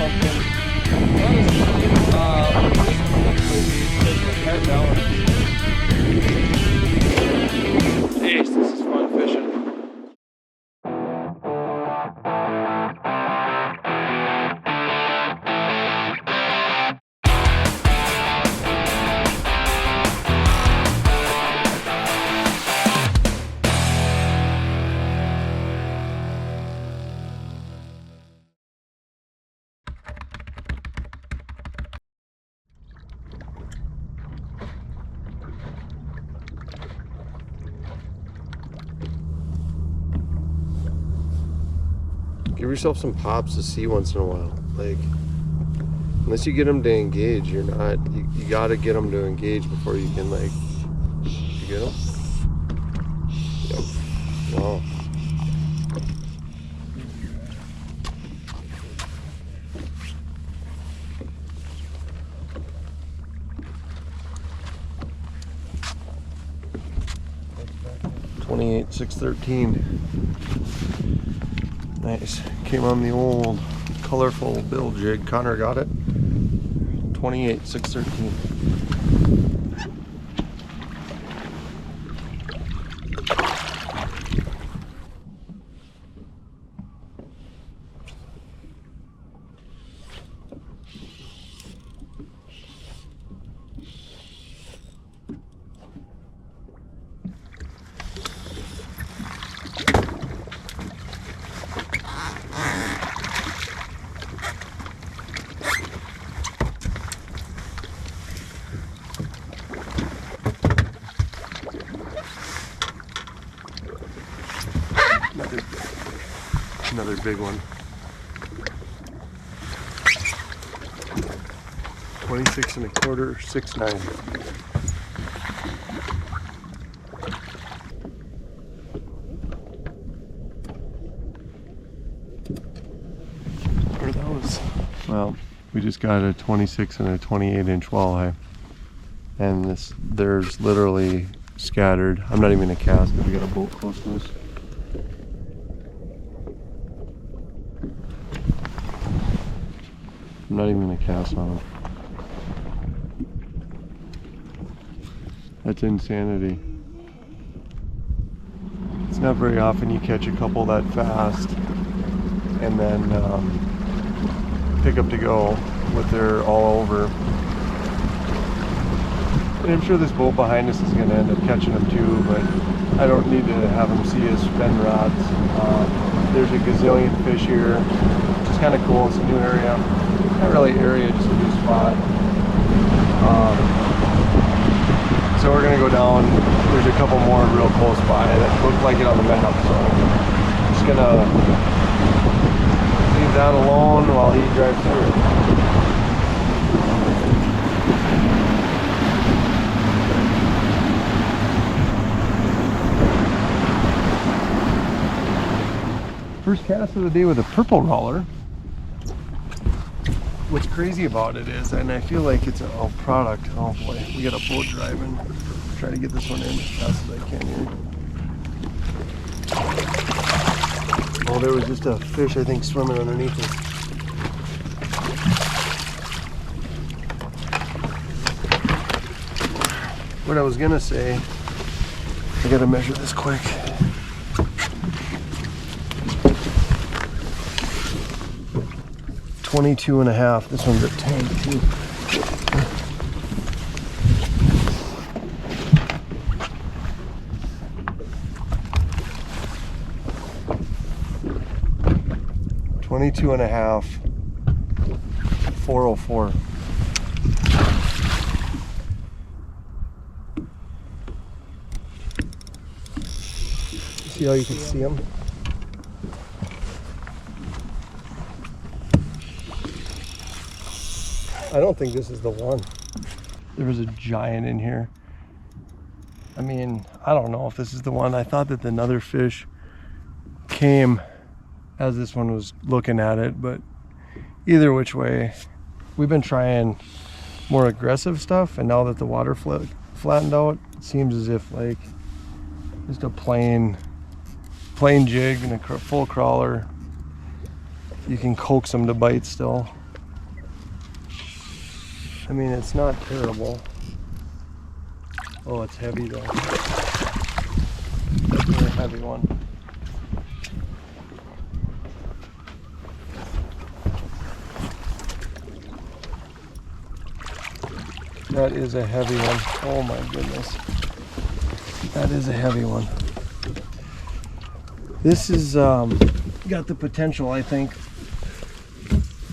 pumpkin. Head balance. Ace, this is fun fishing. Give yourself some pops to see once in a while. Like, unless you get them to engage, you're not. You got to get them to engage before you can, like. You get them? Yep. Wow. $28,613. Nice. Came on the old colorful bill jig. Connor got it. $28,613. Another big one. 26 1/4, 6'9". What are those? Well, we just got a 26 and a 28-inch walleye, and there's literally scattered. I'm not even gonna cast it. We got a boat close to us. I'm not even gonna cast on them. That's insanity. It's not very often you catch a couple that fast and then pick up to go with their all over. And I'm sure this boat behind us is gonna end up catching them too, but I don't need to have them see us spin rods. There's a gazillion fish here, which is kind of cool. It's a new area. Not really area, just a new spot. So we're gonna go down. There's a couple more real close by that look like it on the map. So I'm just gonna leave that alone while he drives through. First cast of the day with a purple roller. What's crazy about it is, and I feel like it's a product. Oh boy, we got a boat driving. Try to get this one in as fast as I can here. Oh, there was just a fish, I think, swimming underneath it. What I was gonna say, I gotta measure this quick. 22.5. This one's a tank too. $22.5. 404. See how you can see them? I don't think this is the one. There was a giant in here. I mean, I don't know if this is the one. I thought that another fish came as this one was looking at it, but either which way, we've been trying more aggressive stuff, and now that the water flattened out, it seems as if like just a plain jig and a full crawler, you can coax them to bite still. I mean, it's not terrible. Oh, it's heavy though. Definitely a heavy one. That is a heavy one. Oh my goodness. That is a heavy one. This is got the potential, I think,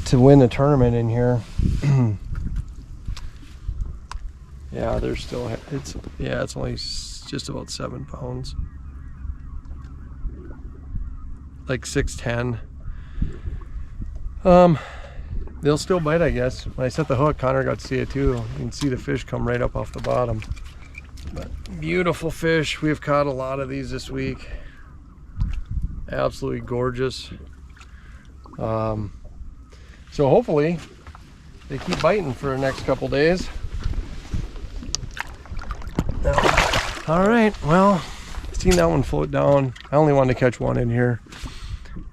to win a tournament in here. Yeah, there's still, it's only just about 7 pounds. Like 6'10". They'll still bite, I guess. When I set the hook, Connor got to see it too. You can see the fish come right up off the bottom. But beautiful fish. We've caught a lot of these this week. Absolutely gorgeous. So hopefully they keep biting for the next couple days. All right, well, seen that one float down. I only wanted to catch one in here.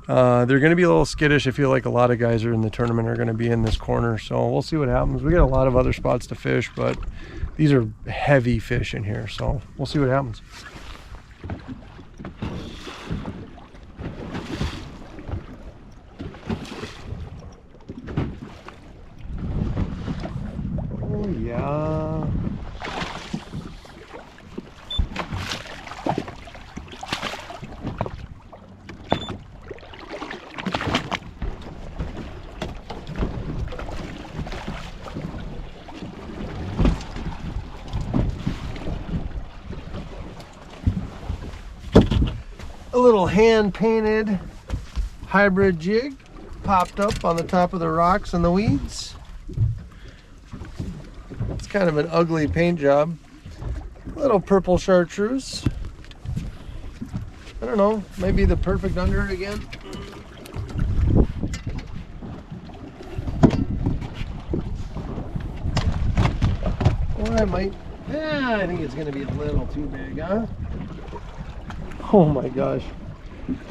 They're going to be a little skittish. I feel like a lot of guys are in the tournament are going to be in this corner, so we'll see what happens. We got a lot of other spots to fish, but these are heavy fish in here, so we'll see what happens. Oh yeah. A little hand-painted hybrid jig popped up on the top of the rocks and the weeds. It's kind of an ugly paint job. A little purple chartreuse. I don't know, maybe the perfect under it again. Or I might, I think it's gonna be a little too big, huh? Oh my gosh,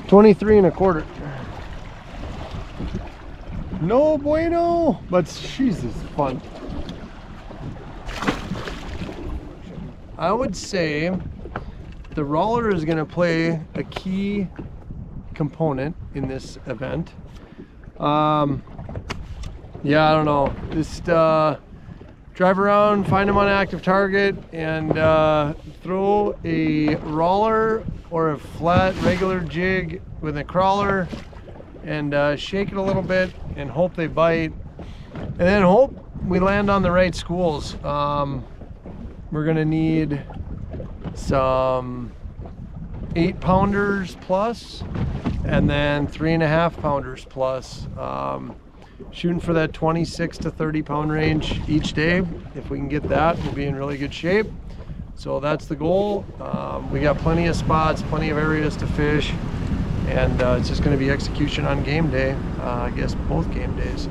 23 1/4. No bueno, but she's fun. I would say the roller is going to play a key component in this event. Yeah, I don't know. Just drive around, find them on active target, and throw a roller or a flat regular jig with a crawler and shake it a little bit and hope they bite, and then hope we land on the right schools. We're gonna need some 8-pounders plus, and then 3.5 pounders plus. Shooting for that 26 to 30 pound range each day. If we can get that, we'll be in really good shape. So that's the goal. We got plenty of spots, plenty of areas to fish, and it's just going to be execution on game day. I guess both game days.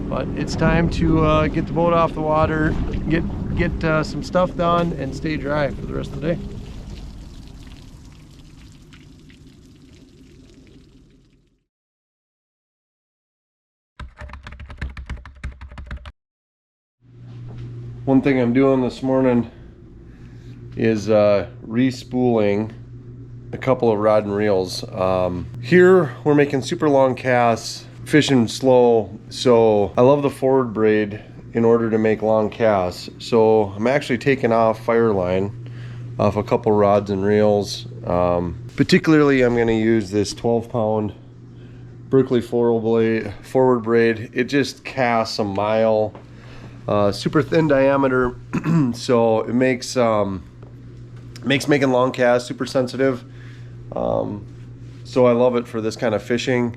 But it's time to get the boat off the water, get some stuff done, and stay dry for the rest of the day. One thing I'm doing this morning is re-spooling a couple of rod and reels. Here we're making super long casts, fishing slow, so I love the forward braid in order to make long casts. So I'm actually taking off fire line off a couple rods and reels. Particularly I'm going to use this 12-pound Berkeley forward braid. It just casts a mile. Super thin diameter, so it makes making long casts super sensitive. So I love it for this kind of fishing.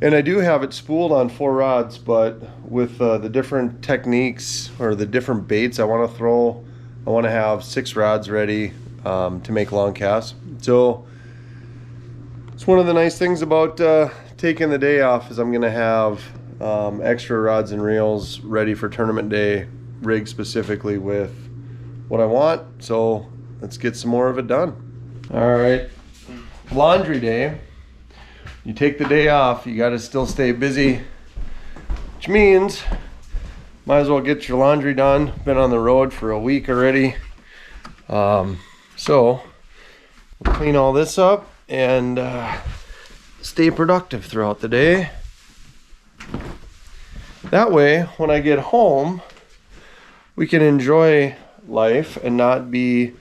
And I do have it spooled on 4 rods, but with the different techniques or the different baits I want to throw, I want to have 6 rods ready to make long casts. So it's one of the nice things about taking the day off is I'm going to have extra rods and reels ready for tournament day, rigged specifically with what I want. So let's get some more of it done. All right, laundry day. You take the day off, you got to still stay busy, which means Might as well get your laundry done. Been on the road for a week already. So we'll clean all this up and stay productive throughout the day. That way, when I get home, we can enjoy life and not be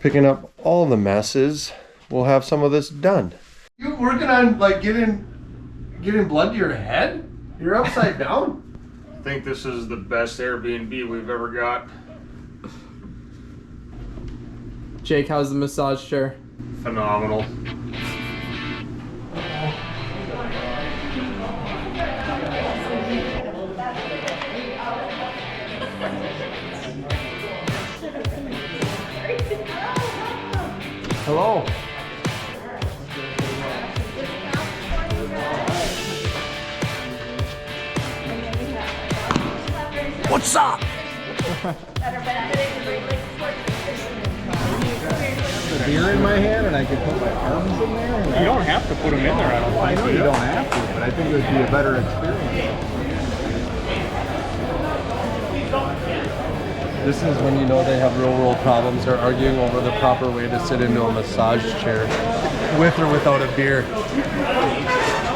picking up all the messes. We'll have some of this done. You working on like getting blood to your head? You're upside down? I think this is the best Airbnb we've ever got. Jake, how's the massage chair? Phenomenal. Hello. What's up? A beer in my hand and I could put my arms in there? You don't have to put them in there, I don't think. I know you don't have to, but I think it would be a better experience. This is when you know they have real world problems. They're arguing over the proper way to sit into a massage chair, with or without a beer.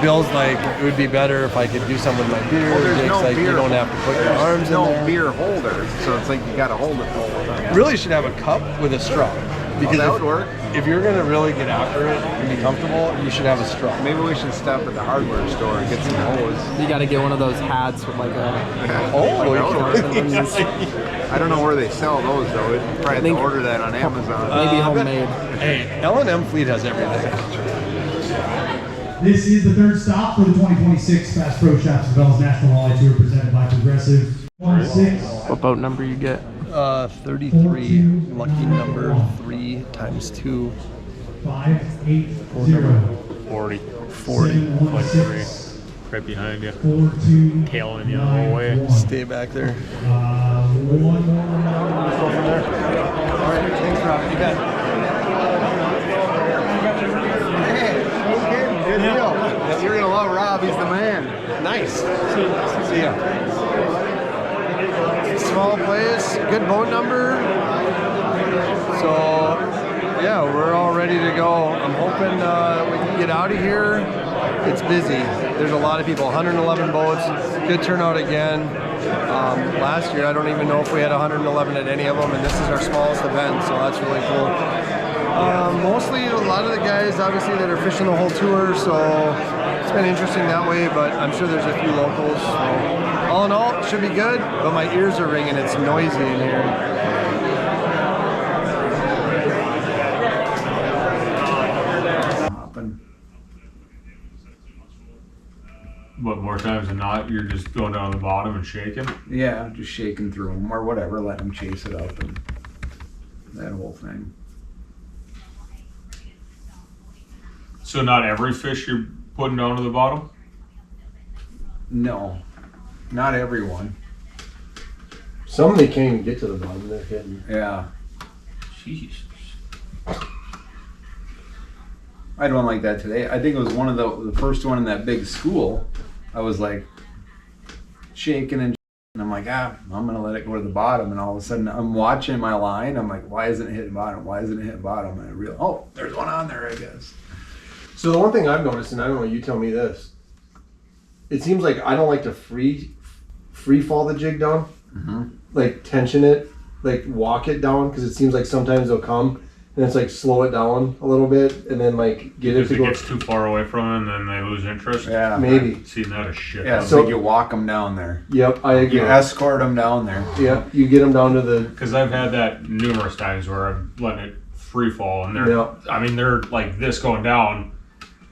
Bill's like, it would be better if I could do something with my beer. Well, there's Jake's no like, beer. you don't have to put your arms There's in no there. beer holder, so it's like you gotta hold it the whole time. Really should have a cup with a straw. Because that would work. If you're gonna really get after it and be comfortable, you should have a straw. Maybe we should stop at the hardware store and get some hose. You gotta get one of those hats with like a... Oh, I don't know where they sell those though. We'd probably have to order that on Amazon. Maybe homemade. Hey, L&M Fleet has everything. This is the third stop for the 2026 Bass Pro Shops Develop's National Walleye Tour presented by Progressive. 16. What boat number you get? 33, lucky number 3 times 2. 580. 40. 716. Right behind you. 42. Tailing you the whole way. Stay back there. One more. Let's go from there. All right, thanks, Rob. You bet. Hey, good deal. You're gonna love Rob. He's the man. Nice. See ya. Small place, good boat number. So, yeah, we're all ready to go. I'm hoping we can get out of here. It's busy. There's a lot of people, 111 boats. Good turnout again. Last year, I don't even know if we had 111 at any of them, and this is our smallest event, so that's really cool. Mostly a lot of the guys, obviously, that are fishing the whole tour, so it's been interesting that way, but I'm sure there's a few locals. So all in all, it should be good, but my ears are ringing. It's noisy in here. But more times than not, you're just going down the bottom and shaking. Yeah, just shaking through them or whatever, let them chase it up and that whole thing. So not every fish you're putting down to the bottom? No, not everyone. Some they can't even get to the bottom. They're hitting. Yeah. Jeez. I had one like that today. I think it was one of the first one in that big school. I was like shaking and I'm like, I'm gonna let it go to the bottom, and all of a sudden I'm watching my line. I'm like, why isn't it hitting bottom? Why isn't it hitting bottom? And I realized, oh, there's one on there, I guess. So the one thing I've noticed, and I don't know, you tell me this. It seems like I don't like to free fall the jig down, like tension it, like walk it down, because it seems like sometimes they'll come and it's like slow it down a little bit and then like get Because it to it go. gets too far away from it and then they lose interest. Yeah, Maybe. Seen that as shit. Yeah, So- so you walk them down there. Yep, I agree. You escort them down there. Yep, you get them down to the. Because I've had that numerous times where I'm letting it free fall and they're, Yeah. I mean, they're like this going down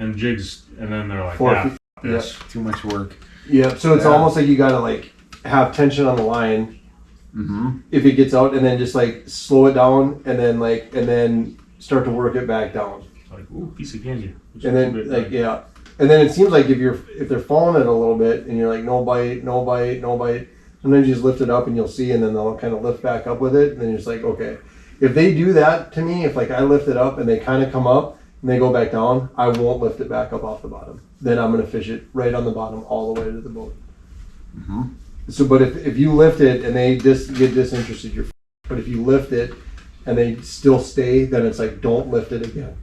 and jigs, and then they're like, 4 yeah, feet. f- this. Too much work. Yep, so it's Yeah. almost like you gotta like have tension on the line if it gets out, and then just like slow it down, and then start to work it back down. Like, ooh, piece of candy. And then like yeah, and then it seems like if they're falling it a little bit, and you're like no bite, sometimes you just lift it up and you'll see, and then they'll kind of lift back up with it, and then you're just like, okay, if they do that to me, if like I lift it up and they kind of come up and they go back down, I won't lift it back up off the bottom. Then I'm gonna fish it right on the bottom all the way to the boat. So, but if you lift it and they get disinterested, you're. But if you lift it and they still stay, then it's like, don't lift it again.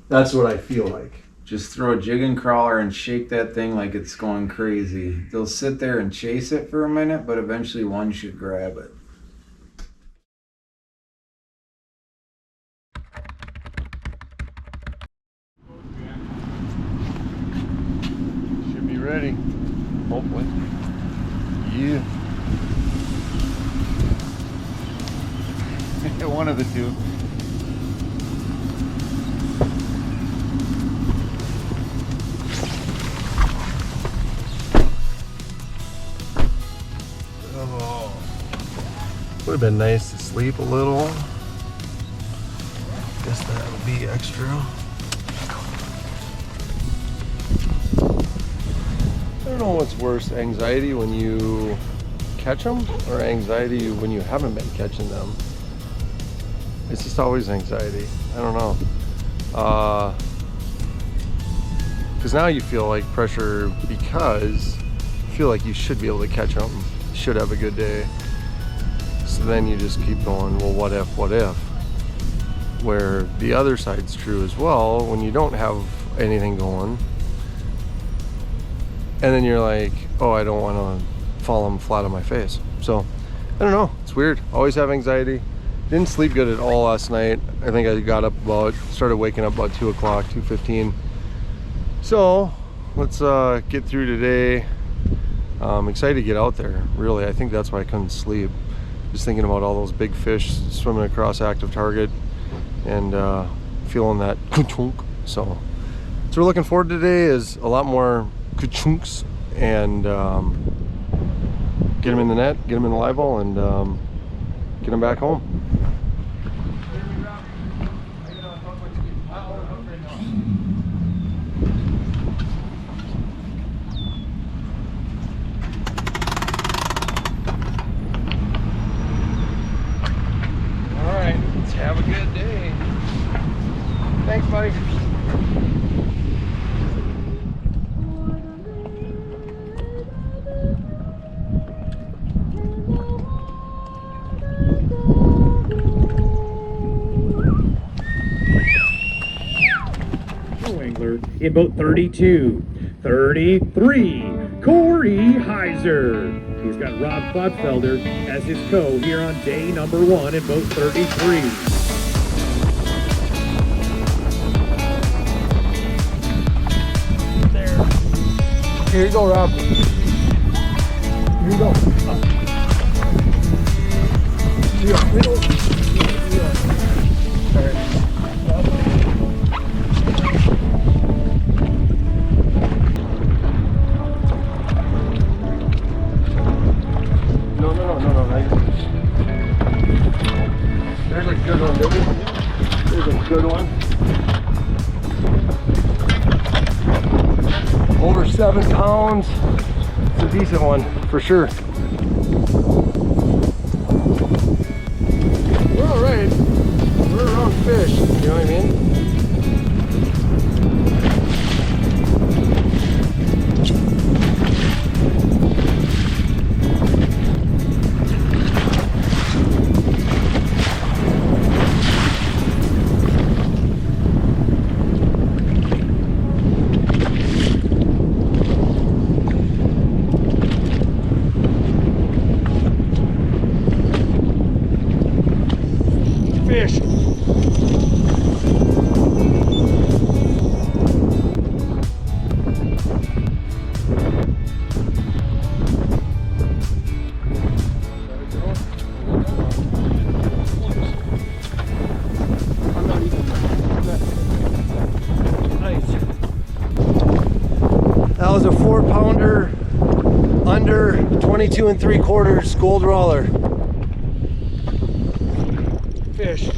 That's what I feel like. Just throw a jig and crawler and shake that thing like it's going crazy. They'll sit there and chase it for a minute, but eventually one should grab it. Should be ready. Hopefully. Yeah. One of the two. Oh. Would have been nice to sleep a little. Guess that would be extra. I don't know what's worse, anxiety when you catch them or anxiety when you haven't been catching them. It's just always anxiety. I don't know. Because now you feel like pressure because you feel like you should be able to catch them. You should have a good day. So then you just keep going, well, what if, what if? Where the other side's true as well, when you don't have anything going. And then you're like, oh, I don't want to fall them flat on my face. So, I don't know. It's weird. Always have anxiety. Didn't sleep good at all last night. I think I got up started waking up about 2 o'clock, 2:15. So, let's get through today. I'm excited to get out there, really. I think that's why I couldn't sleep. Just thinking about all those big fish swimming across active target and feeling that ka-chunk. So we're looking forward to today is a lot more ka-chunks and get them in the net, get them in the live ball, and get them back home. All right, let's have a good day. Thanks, buddy. In boat 32, 33, Corey Heiser. He's got Rob Klotfelder as his co here on day number 1 in boat 33. Here you go, Rob. Here you go. All right. There's a good one, dude. There's a good one. Over 7 pounds. It's a decent one, for sure. We're all right. We're around fish, you know what I mean? Fish. That was a 4-pounder under 22 3/4 gold roller. Fish.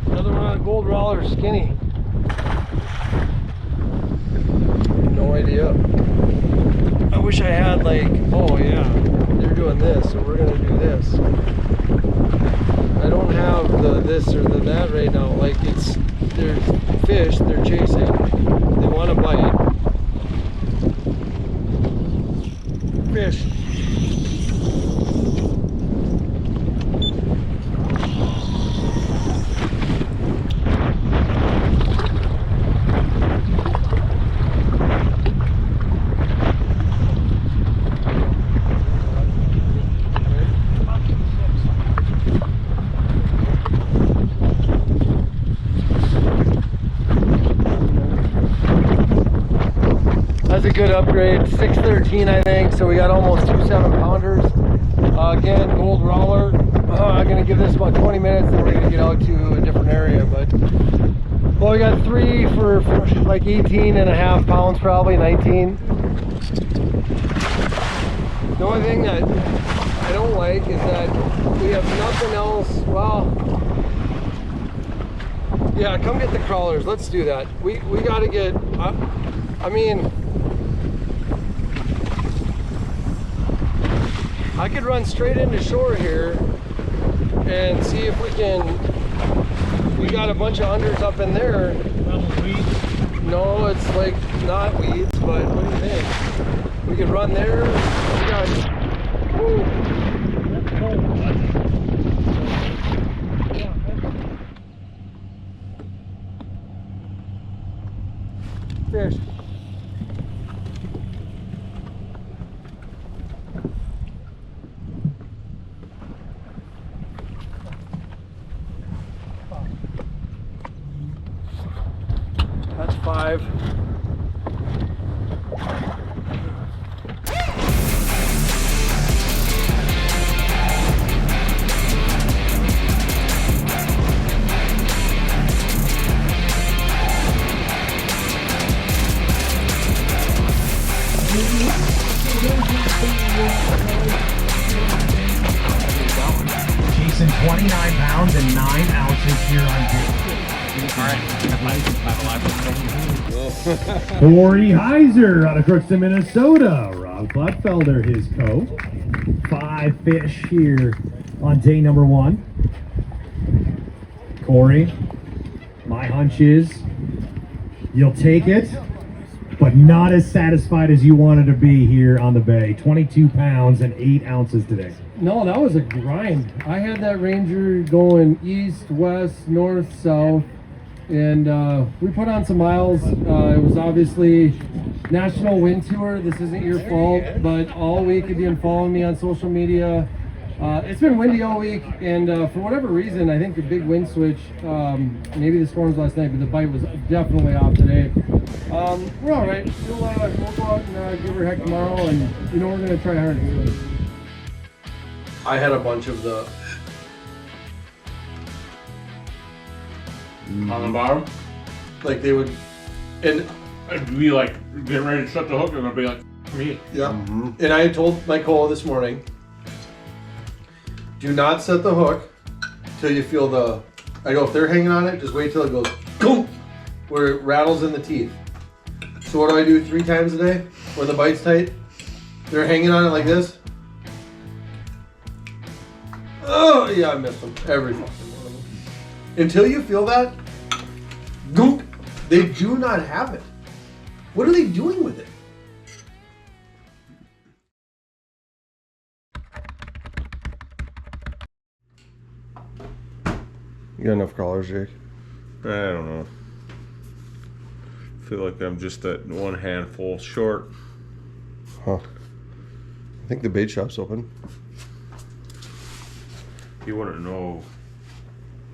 Another one on a gold roller, skinny. No idea. I wish I had like like, oh yeah, they're doing this, so we're gonna do this. I don't have the this or the that right now. Like they're fish, they're chasing, they want to bite. Fish. That's a good upgrade. 613, I think. So we got almost 2 7-pounders. Again, gold roller. I'm gonna give this about 20 minutes, then we're gonna get out to a different area. But well, we got 3 for like 18.5 pounds, probably 19. The only thing that I don't like is that we have nothing else. Well, yeah, come get the crawlers. Let's do that. We got to get. I mean, I could run straight into shore here and see if we can. We got a bunch of unders up in there. No, it's like not weeds, but what do you think? We could run there. We got. Woo. Fish. That's 5. Chasing 29 pounds and 9 ounces here on Day. Corey Heiser out of Crookston, Minnesota. Rob Gutfelder, his co. 5 fish here on day number 1. Corey, my hunch is you'll take it, but not as satisfied as you wanted to be here on the bay. 22 pounds and 8 ounces today. No, that was a grind. I had that Ranger going east, west, north, south, and we put on some miles. It was obviously National Wind Tour. This isn't your fault, but all week you've been following me on social media. It's been windy all week, and for whatever reason, I think the big wind switch, maybe the storms last night, but the bite was definitely off today. We're all right. We'll go out and give her a heck tomorrow, and you know we're going to try hard. I had a bunch of the... On the bottom, Like they would... And it'd be like getting ready to shut the hook, and it'd be like me. yeah. And I told my co this morning, do not set the hook till you feel the... I go, if they're hanging on it, just wait till it goes boom, where it rattles in the teeth. So what do I do 3 times a day when the bite's tight? They're hanging on it like this. Oh, yeah, I missed them. Every fucking one of them. Until you feel that, goop, they do not have it. What are they doing with it? You got enough crawlers, Jake? I don't know. I feel like I'm just that one handful short. Huh. I think the bait shop's open. You wouldn't know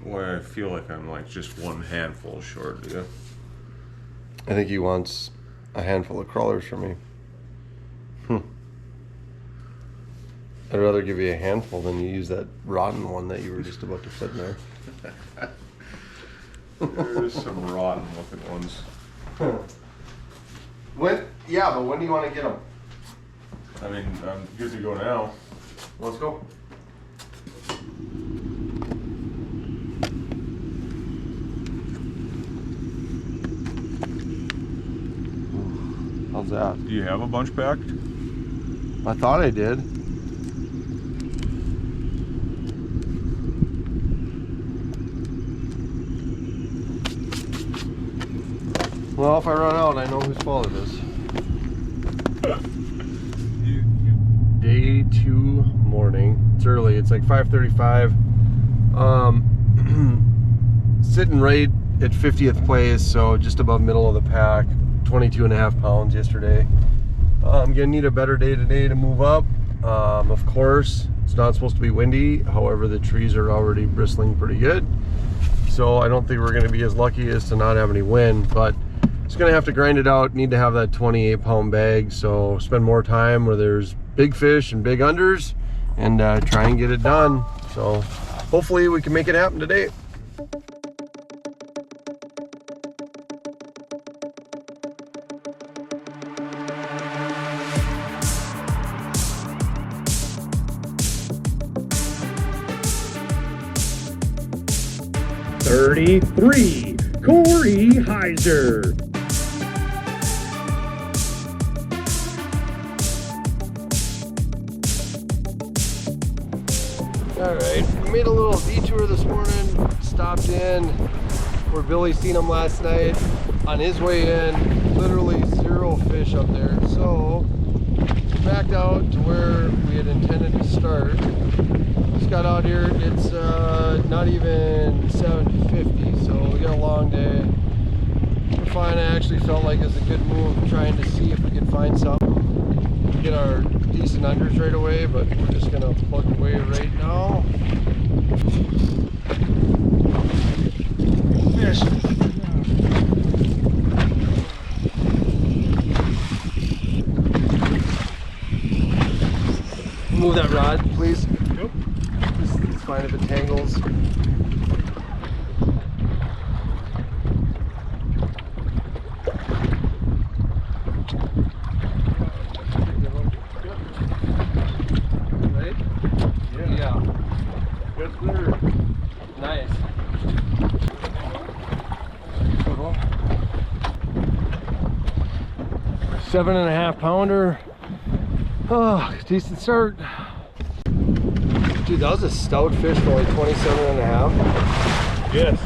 why I feel like I'm like just one handful short, do you? I think he wants a handful of crawlers from me. I'd rather give you a handful than you use that rotten one that you were just about to put in there. There's some rotten looking ones. When? Yeah, but when do you want to get them? I mean, I'm good to go now. Let's go. How's that? Do you have a bunch packed? I thought I did. Well, if I run out, I know whose fault it is. Day 2 morning. It's early. It's like 5:35. Sitting right at 50th place, so just above middle of the pack. 22.5 pounds yesterday. I'm gonna need a better day today to move up. Of course, it's not supposed to be windy. However, the trees are already bristling pretty good. So I don't think we're gonna be as lucky as to not have any wind, but just gonna have to grind it out. Need to have that 28-pound bag, so spend more time where there's big fish and big unders and try and get it done. So hopefully we can make it happen today. $33, Corey Heiser. All right, we made a little detour this morning, stopped in where Billy seen him last night. On his way in, literally 0 fish up there. So backed out to where we had intended to start. Just got out here, it's not even 7:50, so we got a long day. We're fine. I actually felt like it was a good move trying to see if we could find something, get our decent unders right away, but we're just gonna plug away right now. Fish. Move that rod, please. Nope. It's fine if it tangles. Right? Yeah. Good there. Nice. 7.5 pounder. Oh, decent start. Dude, that was a stout fish for only 27.5. Yes.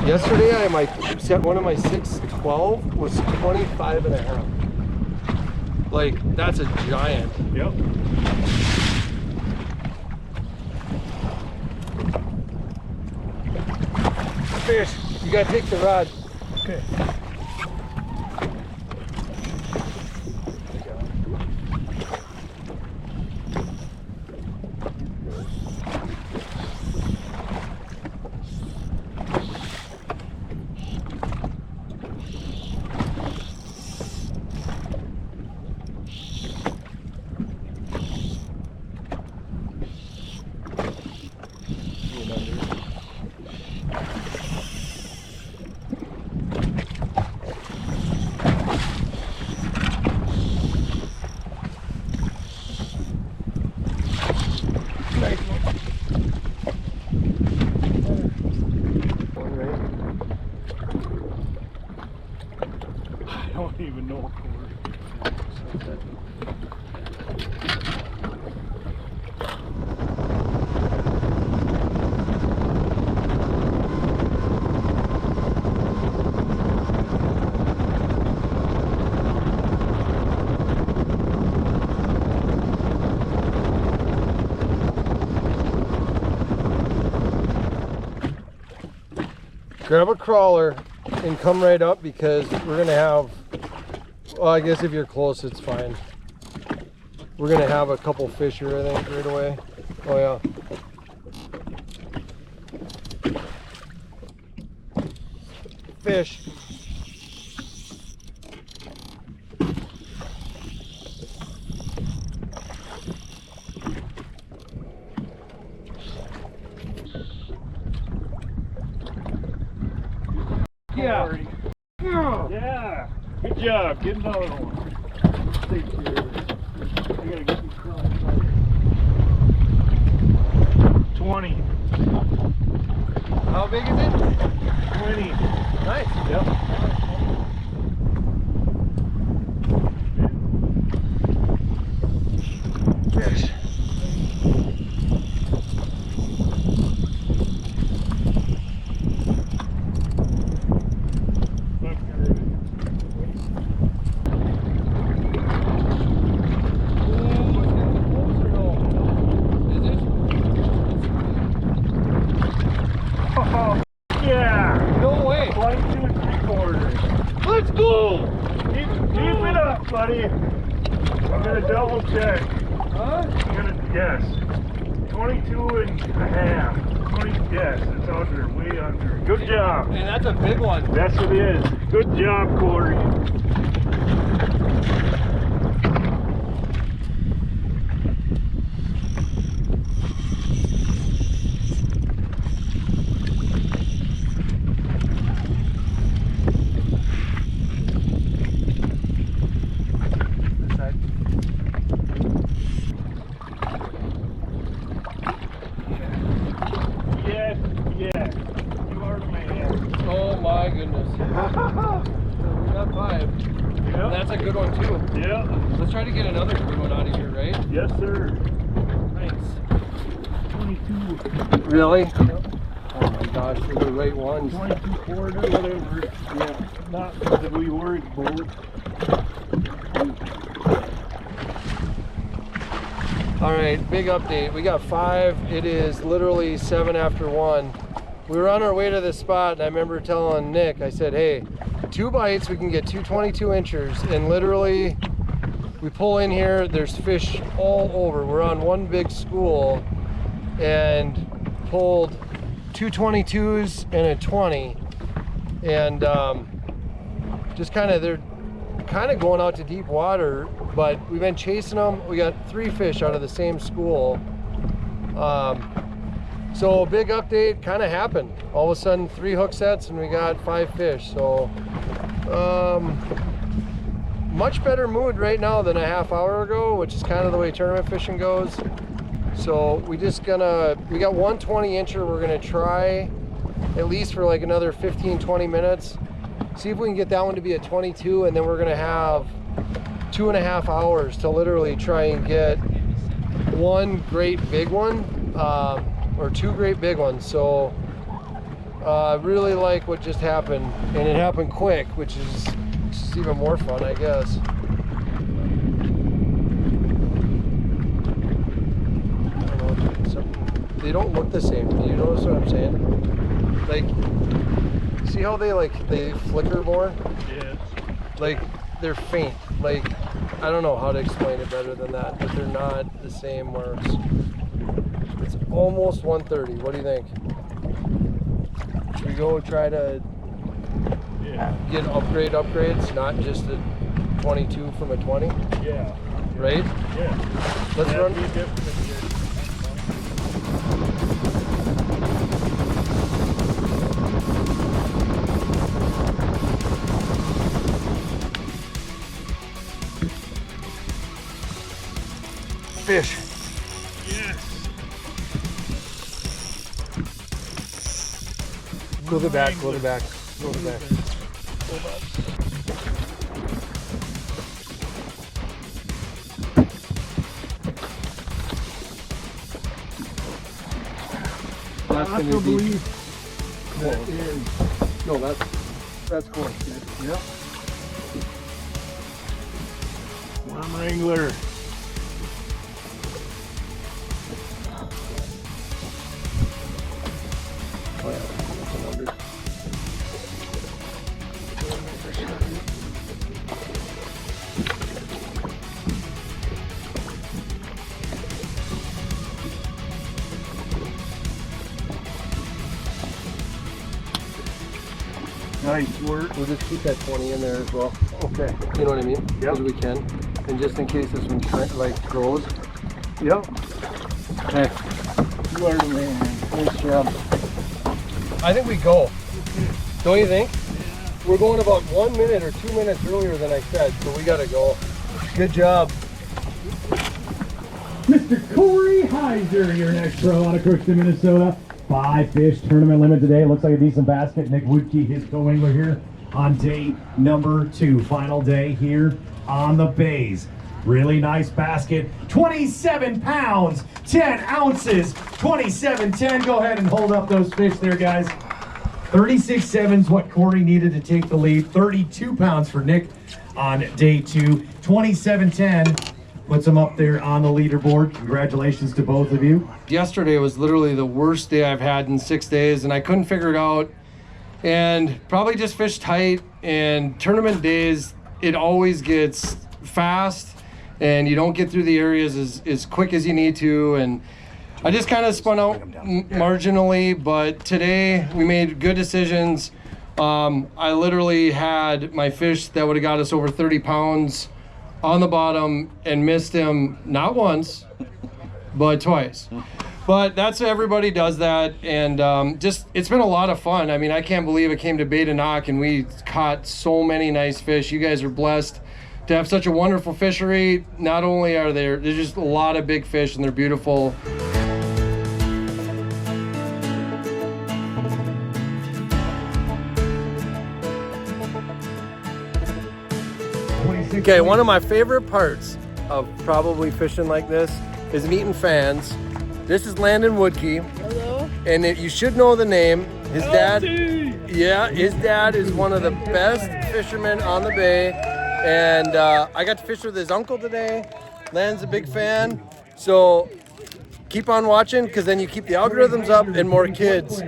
Yesterday, one of my 612 was 25.5. Like, that's a giant. Yep. Fish, you gotta take the rod. Okay. I don't even know. Grab a crawler and come right up because we're gonna have, well, I guess if you're close it's fine. We're gonna have a couple fish here, I think, right away. Oh yeah. Fish. Yeah. Yeah. Good job. Get another one. Take care of it. I gotta get these crawls started. 20. How big is it? 20. Nice. Yep. Yes. 22 and a half. 20, yes, it's under, way under. Good job. And that's a big one. Yes, it is. Good job, Corey. This side. Yes, yes. You are the man. Oh my goodness. We got 5. Yep. That's a good one too. Yeah. Let's try to get another good one out of here, right? Yes, sir. Thanks. 22. Really? Oh my gosh, they're the right ones. 22 quarter, whatever. Yeah. Not that we worried about. All right, big update. We got 5. It is literally 7 after 1. We were on our way to this spot, and I remember telling Nick, I said, hey, 2 bites, we can get 2 22 inchers. And literally, we pull in here, there's fish all over. We're on one big school and pulled 2 22s and a 20. And just kind of, they're kind of going out to deep water, but we've been chasing them. We got 3 fish out of the same school. So big update kind of happened. All of a sudden 3 hook sets and we got 5 fish. So much better mood right now than a half hour ago, which is kind of the way tournament fishing goes. So we got 1 20 incher. We're gonna try at least for like another 15-20 minutes. See if we can get that one to be a 22, and then we're gonna have 2.5 hours to literally try and get 1 great big one, or 2 great big ones. So I really like what just happened, and it happened quick, which is even more fun, I guess. I don't know, they don't look the same. You notice what I'm saying? Like, see how they flicker more? Yes. Like, they're faint. Like, I don't know how to explain it better than that, but they're not the same marks. It's almost 1:30. What do you think? Should we go try to get upgrades, not just a 22 from a 20? Yeah. Right? Yeah. Let's run. Be different here. Fish. Yes. Go the back, go the back, go the back. That's I gonna don't be believe that is. no, that's cool. Yep. Worm Wrangler. Oh yeah, that's a number. Nice work. We'll just keep that 20 in there as well. Okay. You know what I mean? Yep. As we can. And just in case this one throws. Yep. Okay. You are the man. Nice job. I think we go. Don't you think? We're going about 1 minute or 2 minutes earlier than I said, so we gotta go. Good job. Mr. Corey Heiser, your next pro out of Crookston, Minnesota. 5 fish tournament limit today. Looks like a decent basket. Nick Woodkey, his co-angler here on day number 2. Final day here on the Bays. Really nice basket. 27 pounds, 10 ounces, 27.10. Go ahead and hold up those fish there, guys. 36.7 is what Corey needed to take the lead. 32 pounds for Nick on day 2. 27.10 puts him up there on the leaderboard. Congratulations to both of you. Yesterday was literally the worst day I've had in 6 days, and I couldn't figure it out. And probably just fished tight. And tournament days, it always gets fast. and you don't get through the areas as quick as you need to. And I just kind of spun out marginally, but today we made good decisions. I literally had my fish that would have got us over 30 pounds on the bottom and missed him not once, but twice. But that's, everybody does that, and just, it's been a lot of fun. I mean, I can't believe it came to Bays de Noc and we caught so many nice fish. You guys are blessed to have such a wonderful fishery. Not only are there's just a lot of big fish and they're beautiful. Okay, one of my favorite parts of probably fishing like this is meeting fans. This is Landon Woodkey. Hello. And you should know the name. His dad, yeah, his dad is one of the best fishermen on the bay. And I got to fish with his uncle today. Land's a big fan. So keep on watching, because then you keep the algorithms up and more kids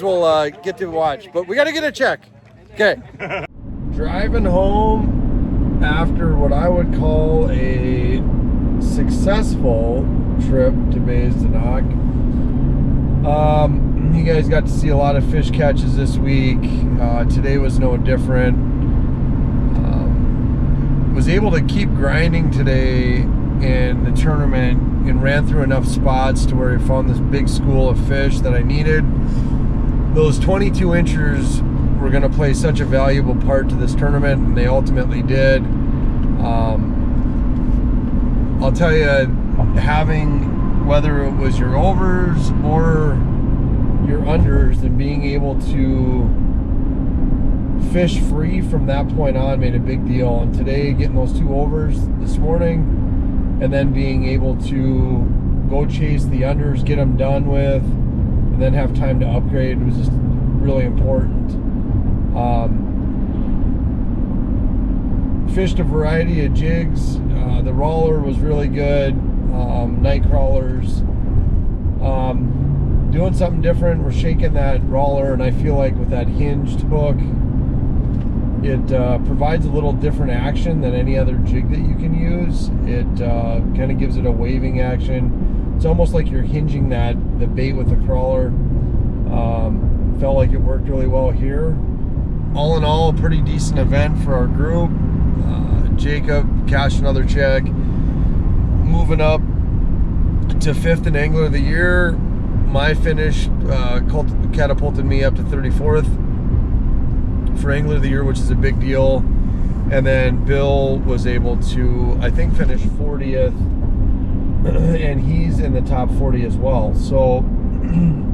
will get to watch. But we got to get a check. Okay. Driving home after what I would call a successful trip to Bays de Noc. You guys got to see a lot of fish catches this week. Today was no different. Was able to keep grinding today in the tournament and ran through enough spots to where I found this big school of fish that I needed. Those 22 inchers were going to play such a valuable part to this tournament, and they ultimately did. I'll tell you, having, whether it was your overs or your unders, and being able to fish free from that point on made a big deal. And today, getting those 2 overs this morning, and then being able to go chase the unders, get them done with, and then have time to upgrade was just really important. Fished a variety of jigs. The roller was really good. Night crawlers. Doing something different. We're shaking that roller, and I feel like with that hinged hook, it provides a little different action than any other jig that you can use. It kind of gives it a waving action. It's almost like you're hinging the bait with the crawler. Felt like it worked really well here. All in all, a pretty decent event for our group. Jacob cashed another check, moving up to 5th in Angler of the Year. My finish catapulted me up to 34th for Angler of the Year, which is a big deal. And then Bill was able to, I think, finish 40th, and he's in the top 40 as well. So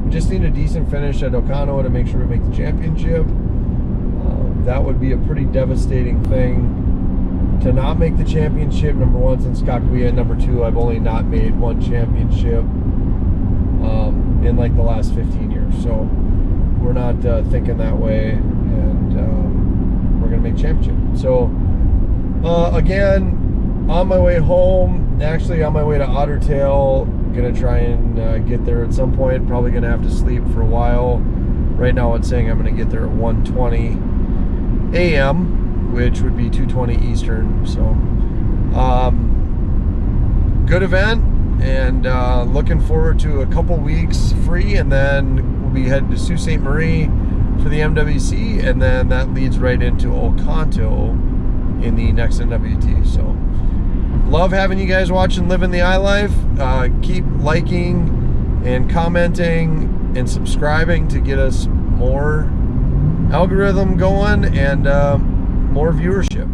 just need a decent finish at Ocano to make sure we make the championship. That would be a pretty devastating thing to not make the championship. Number 1, since Kakuya. Number 2, I've only not made 1 championship in like the last 15 years. So we're not thinking that way, and we're gonna make championship. So again, on my way home, actually on my way to Ottertail, gonna try and get there at some point. Probably gonna have to sleep for a while. Right now it's saying I'm gonna get there at 1:20 a.m., which would be 2:20 Eastern. So good event, and looking forward to a couple weeks free, and then we'll be heading to Sault Ste. Marie for the MWC, and then that leads right into Oconto in the next NWT. So love having you guys watching Livin the iLife. Keep liking and commenting and subscribing to get us more algorithm going and more viewership.